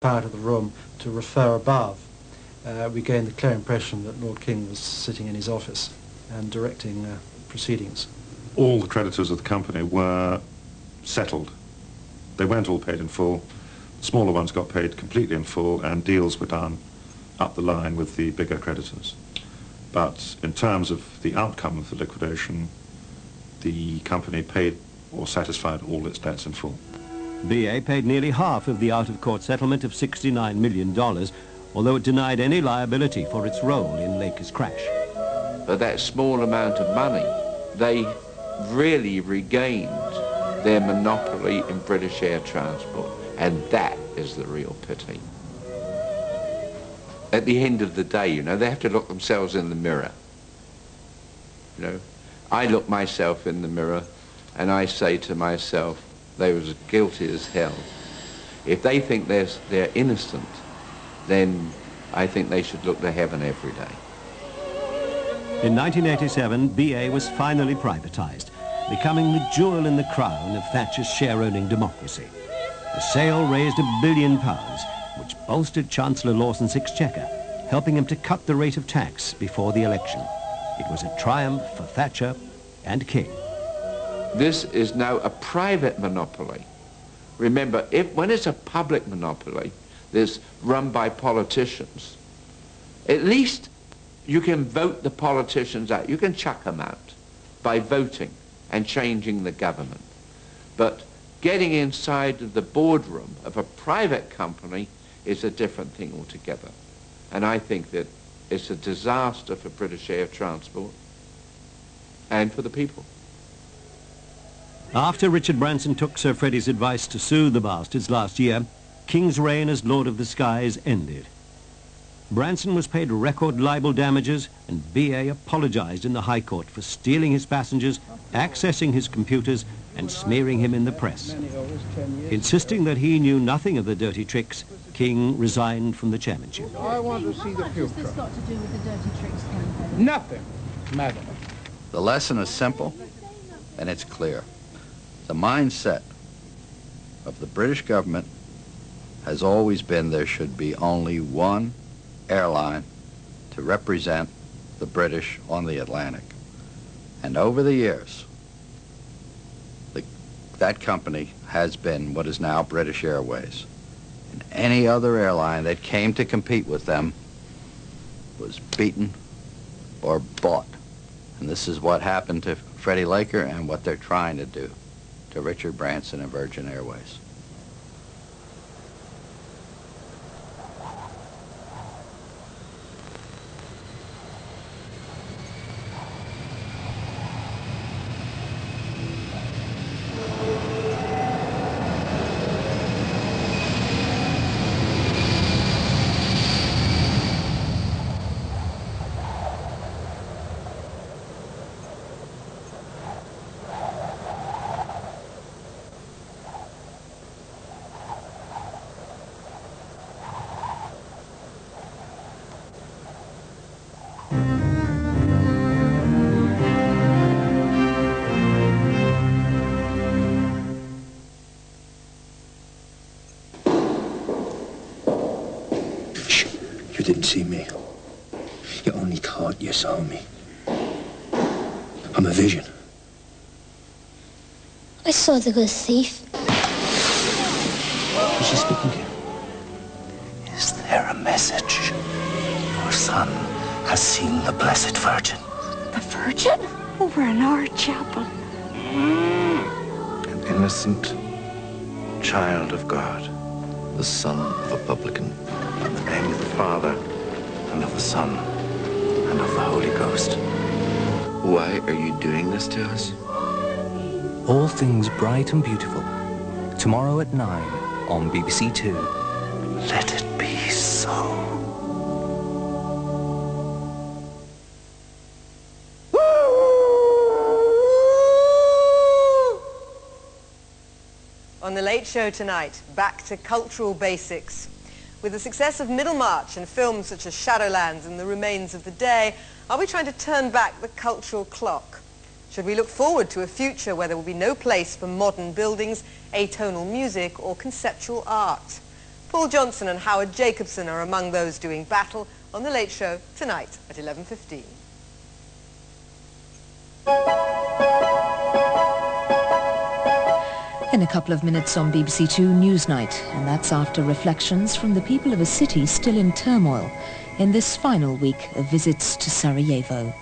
part of the room to refer above, we gained the clear impression that Lord King was sitting in his office and directing proceedings. All the creditors of the company were settled. They weren't all paid in full. The smaller ones got paid completely in full, and deals were done up the line with the bigger creditors. But in terms of the outcome of the liquidation, the company paid or satisfied all its debts in full. BA paid nearly half of the out-of-court settlement of $69 million, although it denied any liability for its role in Laker's crash. For that small amount of money, they really regained their monopoly in British air transport, and that is the real pity. At the end of the day, you know, they have to look themselves in the mirror. You know, I look myself in the mirror and I say to myself, they was guilty as hell. If they think they're innocent, then I think they should look to heaven every day. In 1987, BA was finally privatized, becoming the jewel in the crown of Thatcher's share-owning democracy. The sale raised £1 billion, which bolstered Chancellor Lawson's exchequer, helping him to cut the rate of tax before the election. It was a triumph for Thatcher and King. This is now a private monopoly. Remember, when it's a public monopoly that's run by politicians, at least you can vote the politicians out. You can chuck them out by voting and changing the government. But getting inside of the boardroom of a private company is a different thing altogether. And I think that it's a disaster for British air transport and for the people. After Richard Branson took Sir Freddie's advice to sue the bastards last year, King's reign as Lord of the Skies ended. Branson was paid record libel damages, and BA apologized in the High Court for stealing his passengers, accessing his computers, and smearing him in the press. Insisting that he knew nothing of the dirty tricks, King resigned from the chairmanship. I want to see the future. What has this got to do with the dirty tricks campaign? Nothing, madam. The lesson is simple, and it's clear. The mindset of the British government has always been there should be only one airline to represent the British on the Atlantic. And over the years, that company has been what is now British Airways. And any other airline that came to compete with them was beaten or bought. And this is what happened to Freddie Laker and what they're trying to do to Richard Branson and Virgin Airways. You didn't see me. You only thought you saw me. I'm a vision. I saw the good thief. Is she speaking to you? Is there a message? Your son has seen the Blessed Virgin. The Virgin? Over in our chapel. An innocent child of God. The son of a publican. In the name of the Father, and of the Son, and of the Holy Ghost. Why are you doing this to us? All things bright and beautiful. Tomorrow at 9 on BBC Two. Let it be so. On The Late Show tonight, back to cultural basics. With the success of Middlemarch and films such as Shadowlands and The Remains of the Day, are we trying to turn back the cultural clock? Should we look forward to a future where there will be no place for modern buildings, atonal music or conceptual art? Paul Johnson and Howard Jacobson are among those doing battle on The Late Show tonight at 11:15. In a couple of minutes on BBC Two Newsnight, and that's after reflections from the people of a city still in turmoil in this final week of visits to Sarajevo.